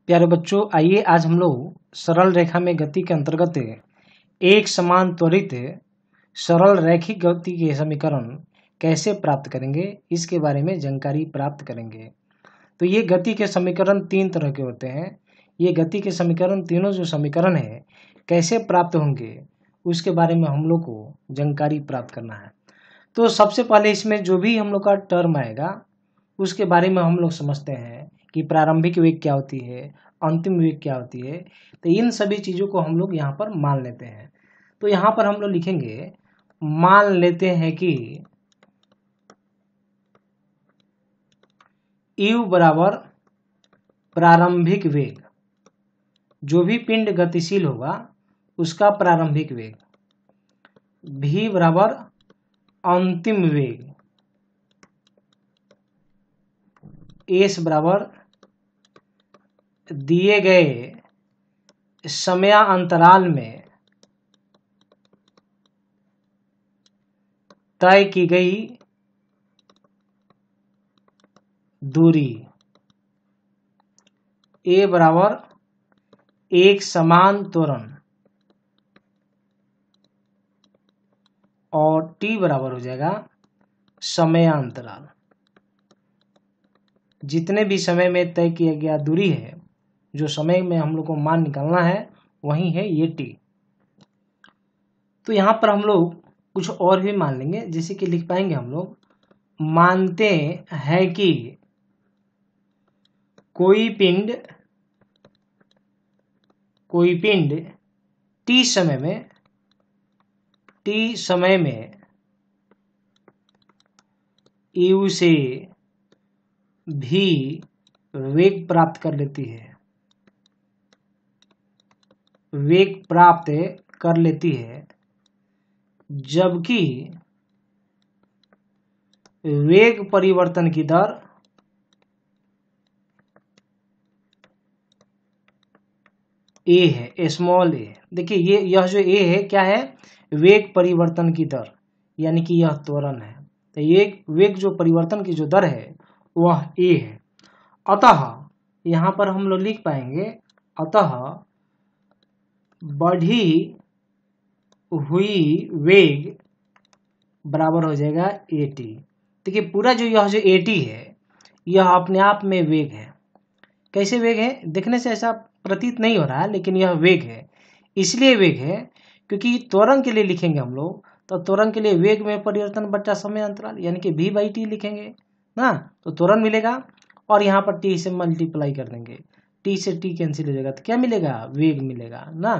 प्यारे बच्चों, आइए आज हम लोग सरल रेखा में गति के अंतर्गत एक समान त्वरित सरल रैखिक गति के समीकरण कैसे प्राप्त करेंगे, इसके बारे में जानकारी प्राप्त करेंगे। तो ये गति के समीकरण तीन तरह के होते हैं। ये गति के समीकरण तीनों जो समीकरण है कैसे प्राप्त होंगे, उसके बारे में हम लोग को जानकारी प्राप्त करना है। तो सबसे पहले इसमें जो भी हम लोग का टर्म आएगा उसके बारे में हम लोग समझते हैं कि प्रारंभिक वेग क्या होती है, अंतिम वेग क्या होती है। तो इन सभी चीज़ों को हम लोग यहाँ पर मान लेते हैं। तो यहाँ पर हम लोग लिखेंगे, मान लेते हैं कि u बराबर प्रारंभिक वेग, जो भी पिंड गतिशील होगा उसका प्रारंभिक वेग, v बराबर अंतिम वेग, s बराबर दिए गए समयांतराल में तय की गई दूरी, a बराबर एक समान त्वरण और t बराबर हो जाएगा समयांतराल। जितने भी समय में तय किया गया दूरी है, जो समय में हम लोग को मान निकालना है, वही है ये t। तो यहाँ पर हम लोग कुछ और भी मान लेंगे, जैसे कि लिख पाएंगे हम लोग, मानते हैं कि कोई पिंड t समय में u से भी वेग प्राप्त कर लेती है, जबकि वेग परिवर्तन की दर a है, स्मॉल a। देखिए यह जो a है क्या है, वेग परिवर्तन की दर, यानी कि यह त्वरण है। तो ये वेग जो परिवर्तन की जो दर है वह a है। अतः यहाँ पर हम लोग लिख पाएंगे, अतः बढ़ी हुई वेग बराबर हो जाएगा at। देखिए पूरा जो यह जो at है, यह अपने आप में वेग है। कैसे वेग है, देखने से ऐसा प्रतीत नहीं हो रहा है, लेकिन यह वेग है। इसलिए वेग है क्योंकि त्वरण के लिए लिखेंगे हम लोग, तो त्वरण के लिए वेग में परिवर्तन बटा समय अंतराल, यानी कि v/t लिखेंगे ना, तो त्वरण मिलेगा और यहाँ पर t से मल्टीप्लाई कर देंगे, t से t कैंसिल हो जाएगा, तो क्या मिलेगा, वेग मिलेगा ना।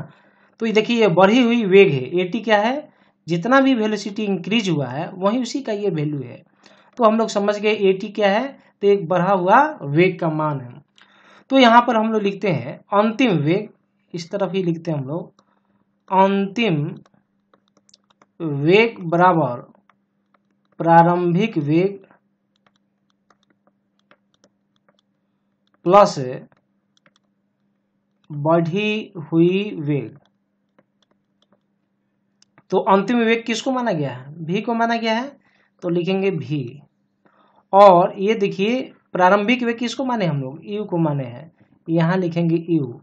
तो ये देखिए ये बढ़ी हुई वेग है, at क्या है, जितना भी वेलोसिटी इंक्रीज हुआ है वही उसी का ये वैल्यू है। तो हम लोग समझ गए at क्या है, तो एक बढ़ा हुआ वेग का मान है। तो यहाँ पर हम लोग लिखते हैं अंतिम वेग, इस तरफ ही लिखते हैं हम लोग, अंतिम वेग बराबर प्रारंभिक वेग प्लस बढ़ी हुई वेग। तो अंतिम वेग किसको माना गया है, v को माना गया है, तो लिखेंगे v। और ये देखिए प्रारंभिक वेग किसको माने हम लोग, u को माने हैं, यहाँ लिखेंगे u।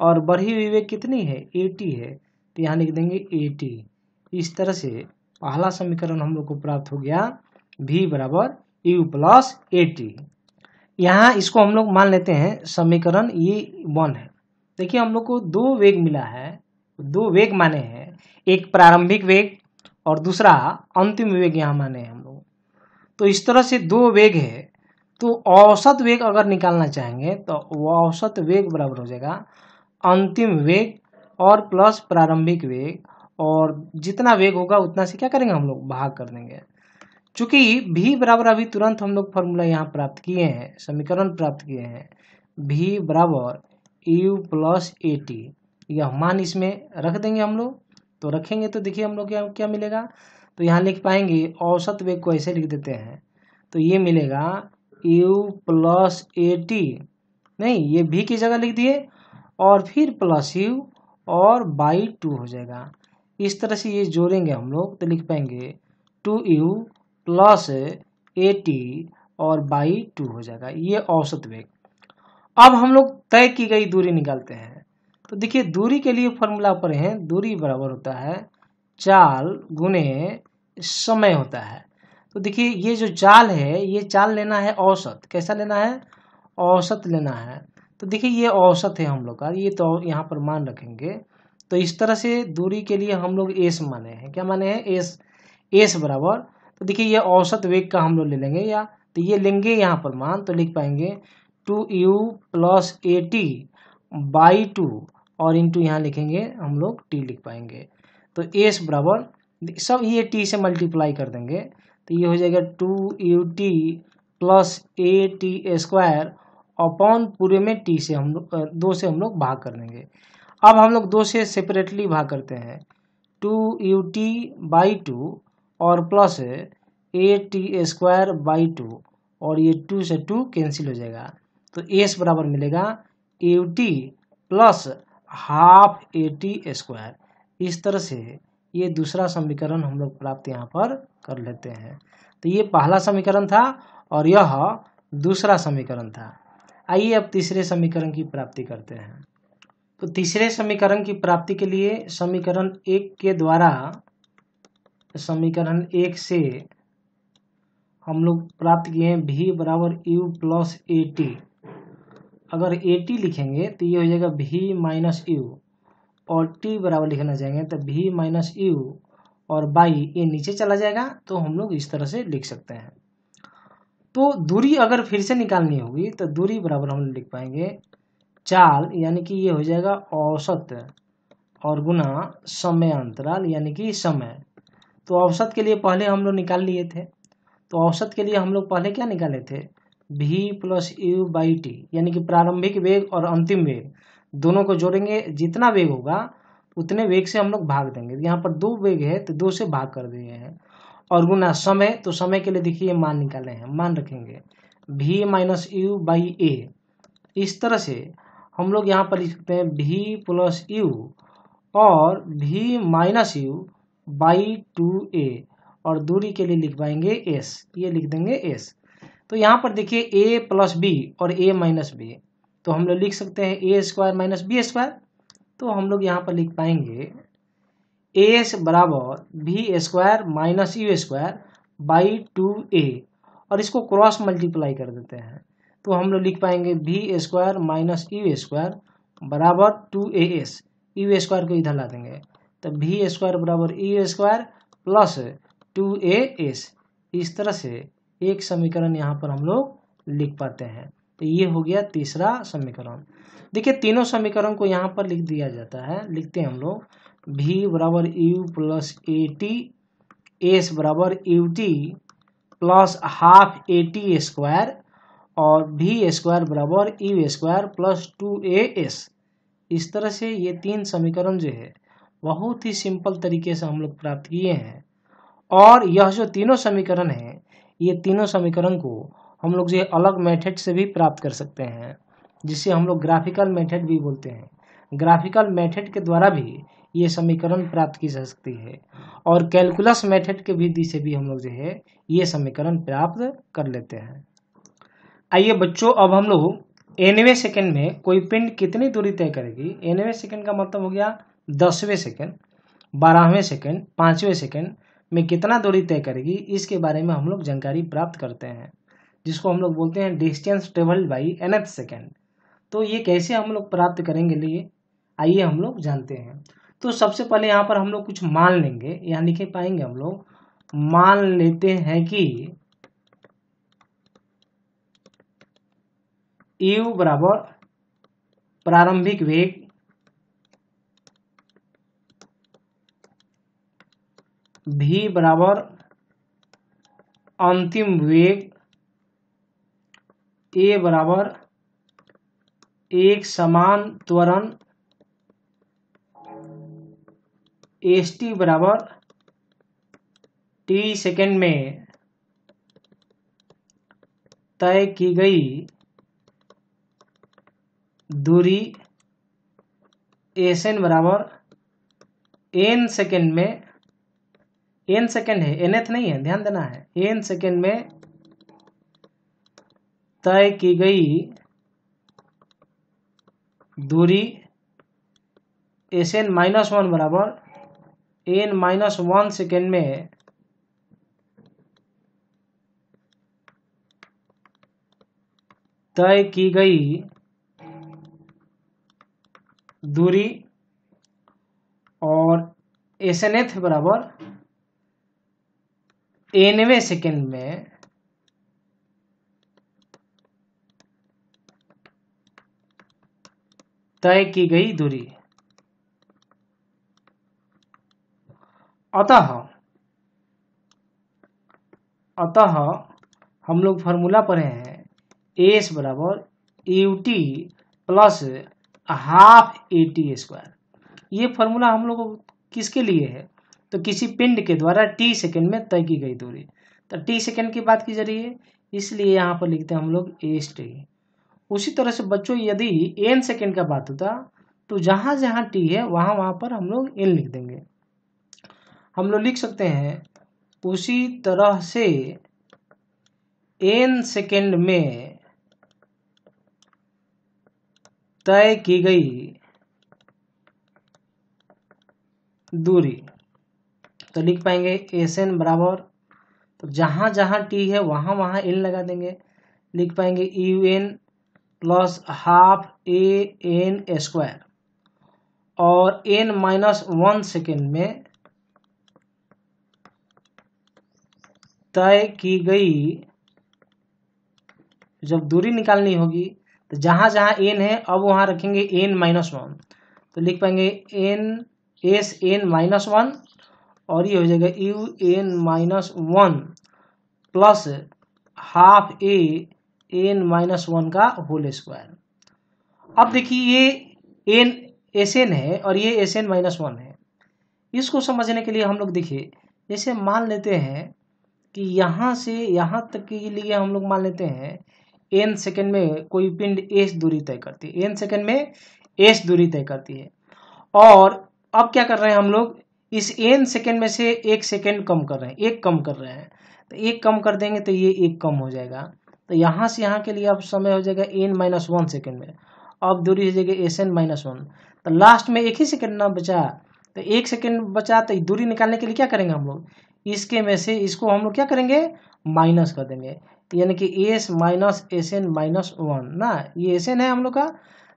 और बढ़ी हुई वेग कितनी है, at है, तो यहाँ लिख देंगे at। इस तरह से पहला समीकरण हम लोग को प्राप्त हो गया, v बराबर u प्लस at। यहाँ इसको हम लोग मान लेते हैं समीकरण ये 1 है। देखिए हम लोग को दो वेग मिला है, दो वेग माने हैं, एक प्रारंभिक वेग और दूसरा अंतिम वेग यहाँ माने हैं हम लोग। तो इस तरह से दो वेग है, तो औसत वेग अगर निकालना चाहेंगे तो वो औसत वेग बराबर हो जाएगा अंतिम वेग और प्लस प्रारंभिक वेग, और जितना वेग होगा उतना से क्या करेंगे हम लोग, भाग कर देंगे। चूंकि v बराबर अभी तुरंत हम लोग फॉर्मूला यहाँ प्राप्त किए हैं, समीकरण प्राप्त किए हैं, v बराबर u प्लस at, यह मान इसमें रख देंगे हम लोग। तो रखेंगे तो देखिए हम लोग क्या मिलेगा, तो यहाँ लिख पाएंगे औसत वेग को ऐसे लिख देते हैं, तो ये मिलेगा u प्लस at, नहीं ये v की जगह लिख दिए और फिर प्लस u और बाई 2 हो जाएगा। इस तरह से ये जोड़ेंगे हम लोग तो लिख पाएंगे 2u प्लस 80 और बाई 2 हो जाएगा, ये औसत वेग। अब हम लोग तय की गई दूरी निकालते हैं। तो देखिए दूरी के लिए फॉर्मूला पर है, दूरी बराबर होता है चाल गुने समय होता है। तो देखिए ये जो चाल है, ये चाल लेना है औसत। कैसा लेना है? औसत लेना है। तो देखिए ये औसत है हम लोग का, ये तो यहाँ पर मान रखेंगे। तो इस तरह से दूरी के लिए हम लोग एस माने हैं। क्या माने हैं? एस। एस बराबर, तो देखिए ये औसत वेग का हम लोग ले लेंगे, या तो ये लेंगे यहाँ पर मान, तो लिख पाएंगे 2u plus a T by 2 और इंटू यहाँ लिखेंगे हम लोग टी लिख पाएंगे। तो एस बराबर सब ये टी से मल्टीप्लाई कर देंगे, तो ये हो जाएगा 2ut plus a t square upon पूरे में टी से हम लोग 2 से हम लोग भाग कर देंगे। अब हम लोग 2 से सेपरेटली भाग करते हैं, 2ut बाई 2 और plus a t square by 2 और ये 2 से 2 कैंसिल हो जाएगा। तो एस बराबर मिलेगा you t plus half a t square. इस तरह से ये दूसरा समीकरण हम लोग प्राप्त यहाँ पर कर लेते हैं। तो ये पहला समीकरण था और यह दूसरा समीकरण था। आइए अब तीसरे समीकरण की प्राप्ति करते हैं। तो तीसरे समीकरण की प्राप्ति के लिए समीकरण 1 के द्वारा समीकरण 1 से हम लोग प्राप्त किए हैं v बराबर u प्लस ए टी। अगर ए टी लिखेंगे तो ये हो जाएगा v माइनस यू, और t बराबर लिखना चाहेंगे तो v माइनस यू और बाई ये नीचे चला जाएगा, तो हम लोग इस तरह से लिख सकते हैं। तो दूरी अगर फिर से निकालनी होगी तो दूरी बराबर हम लिख पाएंगे चाल, यानी कि ये हो जाएगा औसत और गुना समय अंतराल यानी कि समय। तो औसत के लिए पहले हम लोग निकाल लिए थे। तो औसत के लिए हम लोग पहले क्या निकाले थे? v plus you by T, यानी कि प्रारंभिक वेग और अंतिम वेग दोनों को जोड़ेंगे, जितना वेग होगा उतने वेग से हम लोग भाग देंगे। यहाँ पर 2 वेग है तो 2 से भाग कर दिए हैं, और गुना समय। तो समय के लिए देखिए मान निकाले हैं, मान रखेंगे v माइनस यू बाई ए। इस तरह से हम लोग यहाँ पर लिख सकते हैं v प्लस यू और v minus you by 2a, और दूरी के लिए लिख पाएंगे s, ये लिख देंगे s। तो यहाँ पर देखिए a प्लस बी और a माइनस बी, तो हम लोग लिख सकते हैं a square minus B square. तो हम लोग यहाँ पर लिख पाएंगे as बराबर v square minus you square by 2a, और इसको क्रॉस मल्टीप्लाई कर देते हैं, तो हम लोग लिख पाएंगे v square minus you square बराबर 2as। यू स्क्वायर को इधर ला देंगे तो v स्क्वायर बराबर यू स्क्वायर प्लस 2as। इस तरह से एक समीकरण यहाँ पर हम लोग लिख पाते हैं। तो ये हो गया तीसरा समीकरण। देखिए तीनों समीकरण को यहाँ पर लिख दिया जाता है। लिखते हैं हम लोग v बराबर u plus a t, s बराबर u t plus half a t square और v स्क्वायर बराबर यू स्क्वायर प्लस 2as। इस तरह से ये 3 समीकरण जो है बहुत ही सिंपल तरीके से हम लोग प्राप्त किए हैं। और यह जो तीनों समीकरण है, ये तीनों समीकरण को हम लोग जो अलग मेथड से भी प्राप्त कर सकते हैं, जिसे हम लोग ग्राफिकल मेथड भी बोलते हैं। ग्राफिकल मेथड के द्वारा भी ये समीकरण प्राप्त की जा सकती है, और कैलकुलस मेथड के विधि से भी हम लोग जो है ये समीकरण प्राप्त कर लेते हैं। आइए बच्चों, अब हम लोग nवें सेकंड में कोई पिंड कितनी दूरी तय करेगी। nवें सेकंड का मतलब हो गया 10वें सेकंड, 12वें सेकंड, 5वें सेकंड में कितना दूरी तय करेगी, इसके बारे में हम लोग जानकारी प्राप्त करते हैं, जिसको हम लोग बोलते हैं distance travelled by nth second. तो ये कैसे हम लोग प्राप्त करेंगे, लिए आइए हम लोग जानते हैं। तो सबसे पहले यहाँ पर हम लोग कुछ मान लेंगे, यहाँ लिखे पाएंगे हम लोग मान लेते हैं कि u बराबर प्रारंभिक वेग, v बराबर अंतिम वेग, a बराबर एक समान त्वरण, st बराबर t सेकंड में तय की गई दूरी, sn बराबर n सेकंड में, n सेकंड है nth नहीं है, ध्यान देना है, n सेकंड में तय की गई दूरी Sn -1 बराबर n-1 सेकेंड में तय की गई दूरी और Snth बराबर nवें सेकेंड में तय की गई दूरी। अतः हम लोग फार्मूला पढ़े हैं एस बराबर ut प्लस हाफ AT²। ये फार्मूला हम लोग किसके लिए है? तो किसी पिंड के द्वारा t सेकेंड में तय की गई दूरी। तो t सेकेंड की बात की जा रही है, इसलिए यहाँ पर लिखते हैं हम लोग एस टी। उसी तरह से बच्चों यदि n सेकेंड का बात होता तो जहाँ जहाँ t है वहाँ वहाँ पर हम लोग n लिख देंगे। हम लोग लिख सकते हैं उसी तरह से n सेकेंड में तय की गई दूरी। तो लिख पाएंगे Sn बराबर, तो जहाँ जहाँ t है वहाँ वहाँ n लगा देंगे। लिख पाएंगे un प्लस हाफ AN² और n-1 सेकेंड में तय की गई जब दूरी निकालनी होगी तो जहाँ जहाँ n है अब वहाँ रखेंगे n-1। तो लिख पाएंगे Sn-1 और ये हो जाएगा un-1 प्लस हाफ AN-1 का होल स्क्वायर। अब देखिए ये Sn है और ये Sn-1 है। इसको समझने के लिए हम लोग देखिए, जैसे मान लेते हैं कि यहाँ से यहाँ तक के लिए हम लोग मान लेते हैं n सेकेंड में कोई पिंड s दूरी तय करती है, n सेकेंड में s दूरी तय करती है। और अब क्या कर रहे हैं हम लोग, इस n सेकेंड में से एक सेकेंड कम कर रहे हैं, एक कम कर रहे हैं। तो एक कम कर देंगे तो ये एक कम हो जाएगा। तो यहाँ से यहाँ के लिए अब समय हो जाएगा n-1 सेकेंड में। अब दूरी हो जाएगी Sn-1। तो लास्ट में एक ही सेकेंड ना बचा, तो एक सेकेंड बचा तो दूरी निकालने के लिए क्या करेंगे हम लोग, इसके में से इसको हम लोग क्या करेंगे, माइनस कर देंगे। यानी कि s माइनस Sn-1 ना, ये Sn है हम लोग का,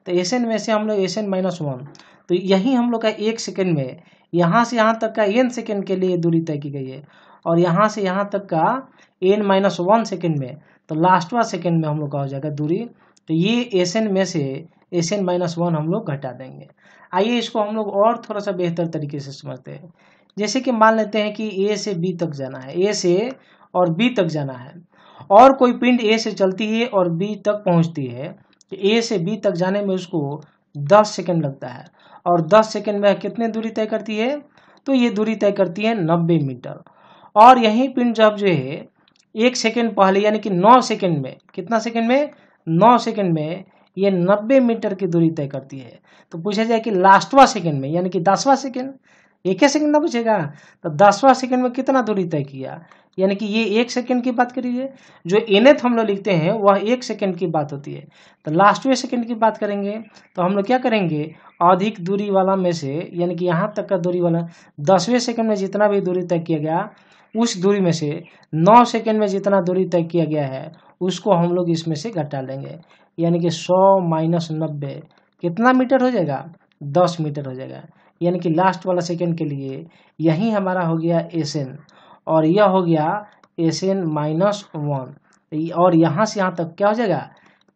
तो Sn में से हम लोग Sn-1। तो यही हम लोग का एक सेकेंड में यहाँ से यहाँ तक का n सेकेंड के लिए दूरी तय की गई है, और यहाँ से यहाँ तक का n-1 सेकेंड में, तो लास्टवा सेकेंड में हम लोग का हो जाएगा दूरी। तो ये Sn में से Sn-1 हम लोग घटा देंगे। आइए इसको हम लोग और थोड़ा सा बेहतर तरीके से समझते हैं। जैसे कि मान लेते हैं कि A से B तक जाना है, A से और B तक जाना है, और कोई पिंड A से चलती है और B तक पहुंचती है। तो A से B तक जाने में उसको 10 सेकेंड लगता है, और 10 सेकेंड में कितने दूरी तय करती है, तो ये दूरी तय करती है 90 मीटर। और यही पिंड जब जो है एक सेकेंड पहले यानी कि 9 सेकेंड में, कितना सेकेंड में, 9 सेकेंड में ये 90 मीटर की दूरी तय करती है। तो पूछा जाए कि लास्टवा सेकेंड में यानी कि 10वां सेकेंड, एक ही सेकेंड ना पूछेगा, तो 10वां सेकेंड में कितना दूरी तय किया, यानी कि ये एक सेकेंड की बात करिए। जो nth हम लोग लिखते हैं वह एक सेकेंड की बात होती है। तो लास्टवें सेकेंड की बात करेंगे तो हम लोग क्या करेंगे, अधिक दूरी वाला में से यानी कि यहाँ तक का दूरी वाला 10वें सेकेंड में जितना भी दूरी तय किया गया, उस दूरी में से 9 सेकेंड में जितना दूरी तय किया गया है उसको हम लोग इसमें से घटा लेंगे। यानी कि 100 माइनस 90 कितना मीटर हो जाएगा, 10 मीटर हो जाएगा। यानी कि लास्ट वाला सेकेंड के लिए यही हमारा हो गया Sn, और यह हो गया Sn-1, और यहाँ से यहाँ तक क्या हो जाएगा,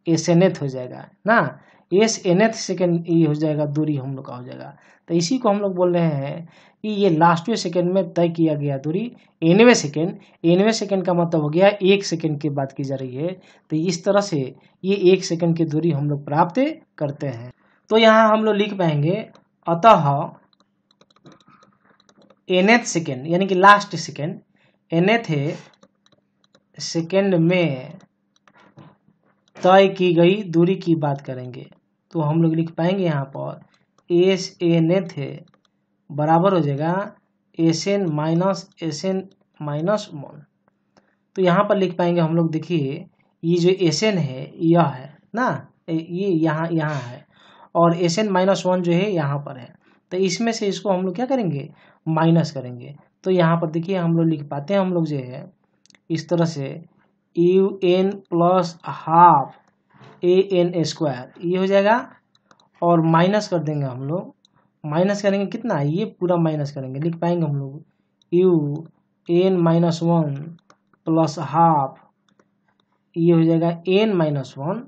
Snth हो जाएगा ना, Snth सेकेंड ये हो जाएगा, दूरी हम लोग का हो जाएगा। तो इसी को हम लोग बोल रहे हैं कि ये लास्टवें सेकेंड में तय किया गया दूरी nवें सेकेंड, nवें सेकेंड का मतलब हो गया एक सेकेंड की बात की जा रही है। तो इस तरह से ये एक सेकेंड की दूरी हम लोग प्राप्त करते हैं। तो यहाँ हम लोग लिख पाएंगे, अतः nth सेकेंड यानी कि लास्ट सेकेंड, nth सेकेंड में तय की गई दूरी की बात करेंगे तो हम लोग लिख पाएंगे यहाँ पर Snth बराबर हो जाएगा Sn-1। तो यहाँ पर लिख पाएंगे हम लोग, देखिए ये जो Sn है यह है ना, ये यहाँ है, और Sn-1 जो है यहाँ पर है, तो इसमें से इसको हम लोग क्या करेंगे, माइनस करेंगे। तो यहाँ पर देखिए हम लोग लिख पाते हैं हम लोग जो है इस तरह से UN प्लस हाफ AN² ये हो जाएगा, और माइनस कर देंगे हम लोग, माइनस करेंगे कितना, ये पूरा माइनस करेंगे, लिख पाएंगे हम लोग UN-1 प्लस हाफ, ये हो जाएगा N-1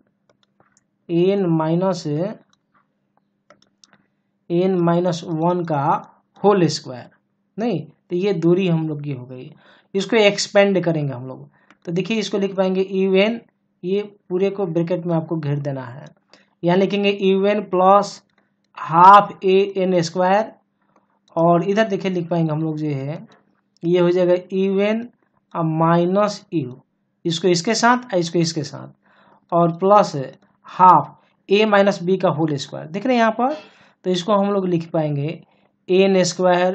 N-1 का होल स्क्वायर, नहीं तो ये दूरी हम लोग की हो गई। इसको एक्सपेंड करेंगे हम लोग, तो देखिए इसको लिख पाएंगे UN, ये पूरे को ब्रैकेट में आपको घेर देना है, यहाँ लिखेंगे UN प्लस हाफ AN², और इधर देखिए लिख पाएंगे हम लोग जो है ये हो जाएगा UN माइनस U, इसको इसके साथ इसको इसके साथ, और plus half A minus B का होल स्क्वायर, देख रहे हैं यहाँ पर। तो इसको हम लोग लिख पाएंगे N²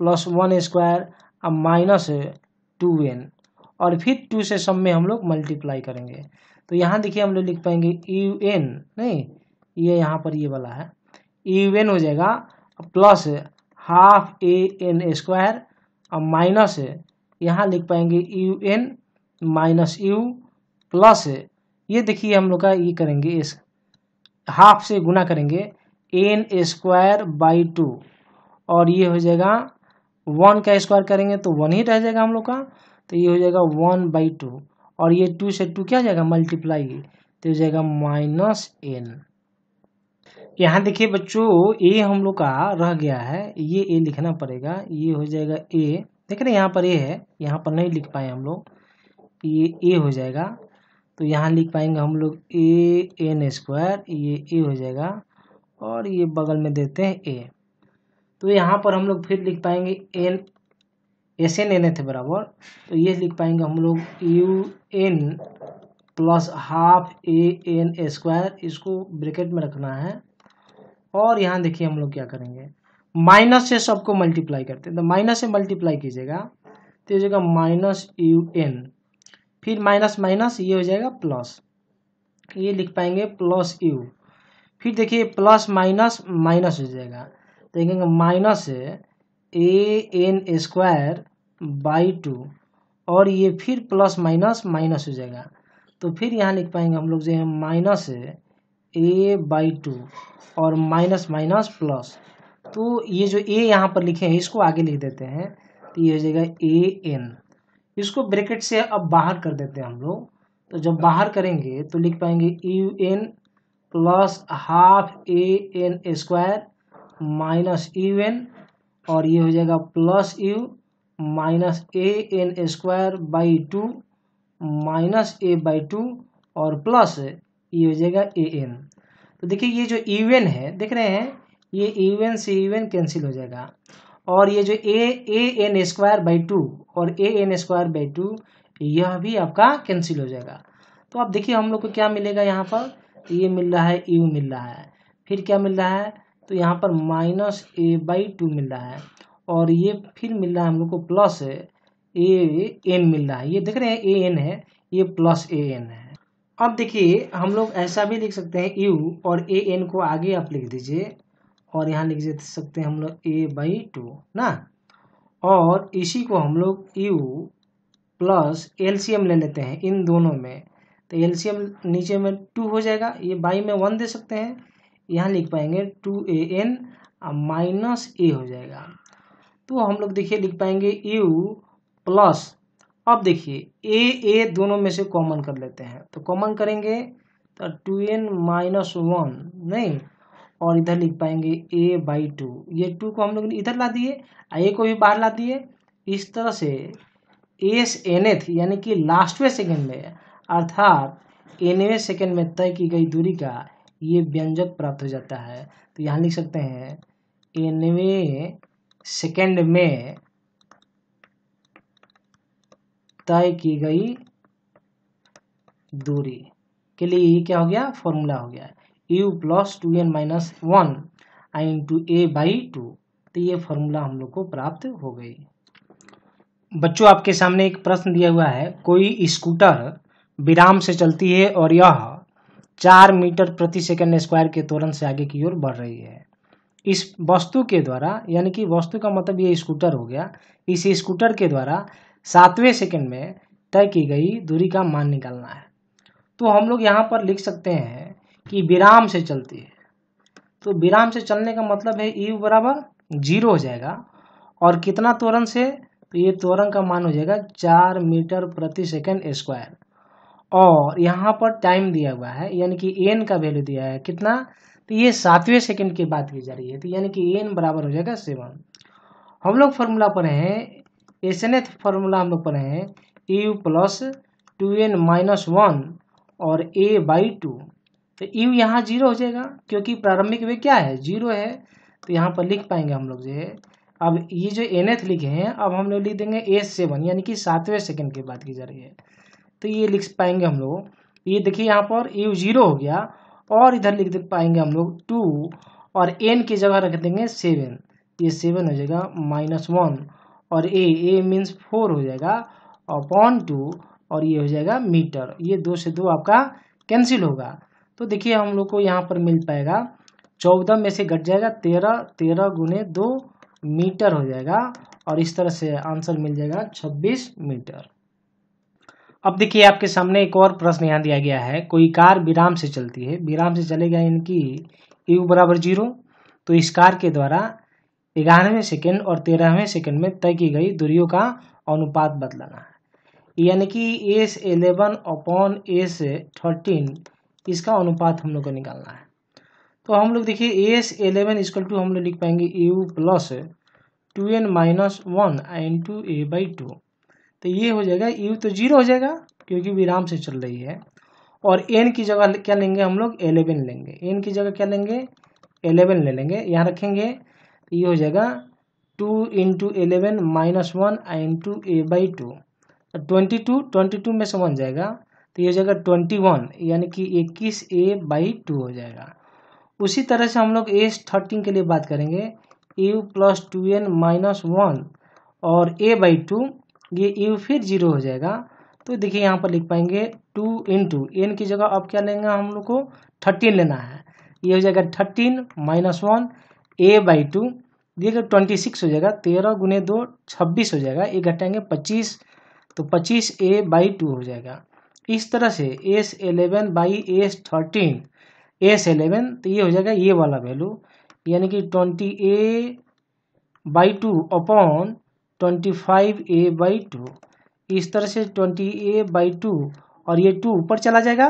प्लस 1² माइनस 2N, और फिर 2 से सब में हम लोग मल्टीप्लाई करेंगे। तो यहाँ देखिए हम लोग लिख पाएंगे UN, नहीं ये यहाँ पर ये वाला है, UN हो जाएगा प्लस हाफ AN² माइनस, यहाँ लिख पाएंगे UN माइनस U प्लस, ये देखिए हम लोग का ये करेंगे इस हाफ से गुना करेंगे N²/2, और ये हो जाएगा 1 का स्क्वायर करेंगे तो 1 ही रह जाएगा हम लोग का, तो ये हो जाएगा 1/2, और ये 2 से 2 क्या हो जाएगा मल्टीप्लाई, तो हो जाएगा -N। यहाँ देखिए बच्चों A हम लोग का रह गया है, ये A लिखना पड़ेगा, ये हो जाएगा A, देख रहे हैं यहाँ पर A है, यहाँ पर नहीं लिख पाए हम लोग, ये A हो जाएगा, तो यहाँ लिख पाएंगे हम लोग AN², ये A हो जाएगा, और ये बगल में देते हैं A। तो यहाँ पर हम लोग फिर लिख पाएंगे SN थे बराबर, तो ये लिख पाएंगे हम लोग UN प्लस हाफ AN², इसको ब्रैकेट में रखना है, और यहाँ देखिए हम लोग क्या करेंगे, माइनस से सबको मल्टीप्लाई करते हैं, तो माइनस से मल्टीप्लाई कीजिएगा तो हो जाएगा -UN, फिर माइनस माइनस ये हो जाएगा प्लस, ये लिख पाएंगे प्लस U, फिर देखिए प्लस माइनस माइनस हो जाएगा, देखेंगे माइनस AN²/2, और ये फिर प्लस माइनस माइनस हो जाएगा, तो फिर यहाँ लिख पाएंगे हम लोग जो है माइनस A/2 और माइनस माइनस प्लस, तो ये जो A यहाँ पर लिखे हैं इसको आगे लिख देते हैं, तो ये हो जाएगा AN, इसको ब्रैकेट से अब बाहर कर देते हैं हम लोग, तो जब बाहर करेंगे तो लिख पाएंगे UN plus half AN² minus UN, और ये हो जाएगा plus U minus AN²/2 minus A/2, और प्लस ये हो जाएगा AN। तो देखिए ये जो UN है देख रहे हैं, ये UN से UN कैंसिल हो जाएगा, और ये जो AN²/2 और AN²/2 यह भी आपका कैंसिल हो जाएगा। तो अब देखिए हम लोग को क्या मिलेगा, यहाँ पर ये मिल रहा है U मिल रहा है, फिर क्या मिल रहा है, तो यहाँ पर -A/2 मिल रहा है, और ये फिर मिल रहा है हम लोग को प्लस AN मिल रहा है, ये देख रहे हैं AN है, ये प्लस AN है। अब देखिए हम लोग ऐसा भी लिख सकते हैं U और AN को आगे आप लिख दीजिए, और यहाँ लिख सकते हैं हम लोग A/2 ना, और इसी को हम लोग U प्लस LCM ले लेते हैं इन दोनों में, तो LCM नीचे में 2 हो जाएगा, ये बाई में 1 दे सकते हैं, यहाँ लिख पाएंगे 2AN माइनस A हो जाएगा। तो हम लोग देखिए लिख पाएंगे U प्लस, अब देखिए A दोनों में से कॉमन कर लेते हैं, तो कॉमन करेंगे तो 2N माइनस 1 नहीं, और इधर लिख पाएंगे A/2, ये 2 को हम लोग इधर ला दिए, A को भी बाहर ला दिए, इस तरह से SNth यानी कि लास्टवें सेकंड में अर्थात nवें सेकंड में तय की गई दूरी का ये व्यंजक प्राप्त हो जाता है। तो यहाँ लिख सकते हैं nवें सेकंड में तय की गई दूरी के लिए ये क्या हो गया, फॉर्मूला हो गया U plus 2N minus 1 into A/2, तो ये फॉर्मूला हम लोग को प्राप्त हो गई। बच्चों आपके सामने एक प्रश्न दिया हुआ है, कोई स्कूटर विराम से चलती है और यह 4 मीटर प्रति सेकंड स्क्वायर के त्वरण से आगे की ओर बढ़ रही है। इस वस्तु के द्वारा, यानी कि वस्तु का मतलब ये स्कूटर हो गया, इस स्कूटर के द्वारा 7वें सेकंड में तय की गई दूरी का मान निकालना है। तो हम लोग यहाँ पर लिख सकते हैं कि विराम से चलती है, तो विराम से चलने का मतलब है यू बराबर 0 हो जाएगा। और कितना त्वरण से, तो ये त्वरण का मान हो जाएगा 4 मीटर प्रति सेकंड स्क्वायर। और यहाँ पर टाइम दिया हुआ है, यानी कि एन का वैल्यू दिया है कितना, तो ये 7वें सेकंड की बात की जा रही है, तो यानी कि एन बराबर हो जाएगा 7। हम लोग फॉर्मूला पढ़े हैं, एसएनएथ फॉर्मूला हम लोग पढ़े हैं यू प्लस 2n-1 और a/2। तो यू यहाँ 0 हो जाएगा क्योंकि प्रारंभिक वेग क्या है, 0 है। तो यहाँ पर लिख पाएंगे हम लोग जो, अब ये जो nth लिखे हैं, अब हम लोग लिख देंगे a7, यानी कि 7वें सेकंड की बात की जा रही है। तो ये लिख पाएंगे हम लोग, ये देखिए यहाँ पर यू 0 हो गया, और इधर लिख दे पाएंगे हम लोग 2, और n की जगह रख देंगे 7, ये 7 हो जाएगा -1, और a मीन्स 4 हो जाएगा अपॉन 2, और ये हो जाएगा मीटर। ये 2 से 2 आपका कैंसिल होगा। तो देखिए हम लोग को यहाँ पर मिल पाएगा 14 में से घट जाएगा 13, 13 गुने 2 मीटर हो जाएगा, और इस तरह से आंसर मिल जाएगा 26 मीटर। अब देखिए आपके सामने एक और प्रश्न यहाँ दिया गया है, कोई कार विराम से चलती है, विराम से चलेगा इनकी यू बराबर 0। तो इस कार के द्वारा 11वें सेकंड और 13वें सेकंड में तय की गई दूरियों का अनुपात बदलाना है, यानी कि S11 अपॉन S13 इसका अनुपात हम लोग को निकालना है। तो हम लोग देखिए S11 इक्वल टू हम लोग लिख पाएंगे u plus 2n-1 into a/2। तो ये हो जाएगा u तो 0 हो जाएगा क्योंकि विराम से चल रही है, और n की जगह क्या लेंगे हम लोग 11 लेंगे, n की जगह क्या लेंगे 11 ले लेंगे, यहाँ रखेंगे। ये हो जाएगा 2 इंटू 11 -1 इंटू a/2, 22 में समझ जाएगा, तो ये हो जाएगा 21, यानी कि 21 a/2 हो जाएगा। उसी तरह से हम लोग S13 के लिए बात करेंगे, u प्लस 2n-1 और a/2, ये u फिर 0 हो जाएगा। तो देखिए यहाँ पर लिख पाएंगे 2 इंटू n की जगह अब क्या लेंगे हम लोग को 13 लेना है, ये हो जाएगा 13 -1 a/2, देखिए 26 हो जाएगा, 13 गुने 2 26 हो जाएगा, ये घटाएंगे 25, तो 25 a/2 हो जाएगा। इस तरह से S11 बाई S13, S11 तो ये हो जाएगा ये वाला वैल्यू, यानी कि 20 a/2 अपॉन 25 a/2। इस तरह से 20 a/2 और ये 2 ऊपर चला जाएगा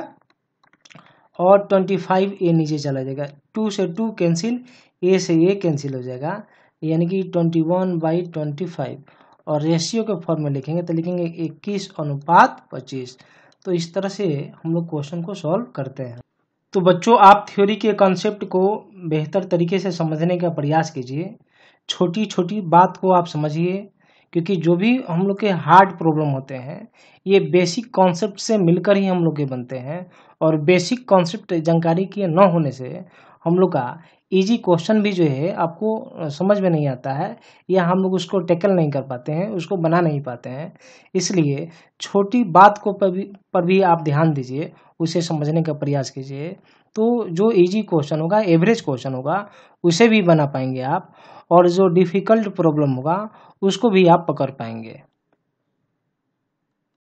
और 25 a नीचे चला जाएगा, 2 से 2 कैंसिल, a से a कैंसिल हो जाएगा, यानी कि 21/25। और रेशियो के फॉर्म में लिखेंगे तो लिखेंगे 21:25। तो इस तरह से हम लोग क्वेश्चन को सॉल्व करते हैं। तो बच्चों आप थ्योरी के कॉन्सेप्ट को बेहतर तरीके से समझने का प्रयास कीजिए, छोटी छोटी बात को आप समझिए, क्योंकि जो भी हम लोग के हार्ड प्रॉब्लम होते हैं ये बेसिक कॉन्सेप्ट से मिलकर ही हम लोग के बनते हैं, और बेसिक कॉन्सेप्ट जानकारी के न होने से हम लोग का इजी क्वेश्चन भी जो है आपको समझ में नहीं आता है, या हम लोग उसको टैकल नहीं कर पाते हैं, उसको बना नहीं पाते हैं। इसलिए छोटी बात को पर भी आप ध्यान दीजिए, उसे समझने का प्रयास कीजिए, तो जो इजी क्वेश्चन होगा, एवरेज क्वेश्चन होगा, उसे भी बना पाएंगे आप, और जो डिफ़िकल्ट प्रॉब्लम होगा उसको भी आप पकड़ पाएंगे।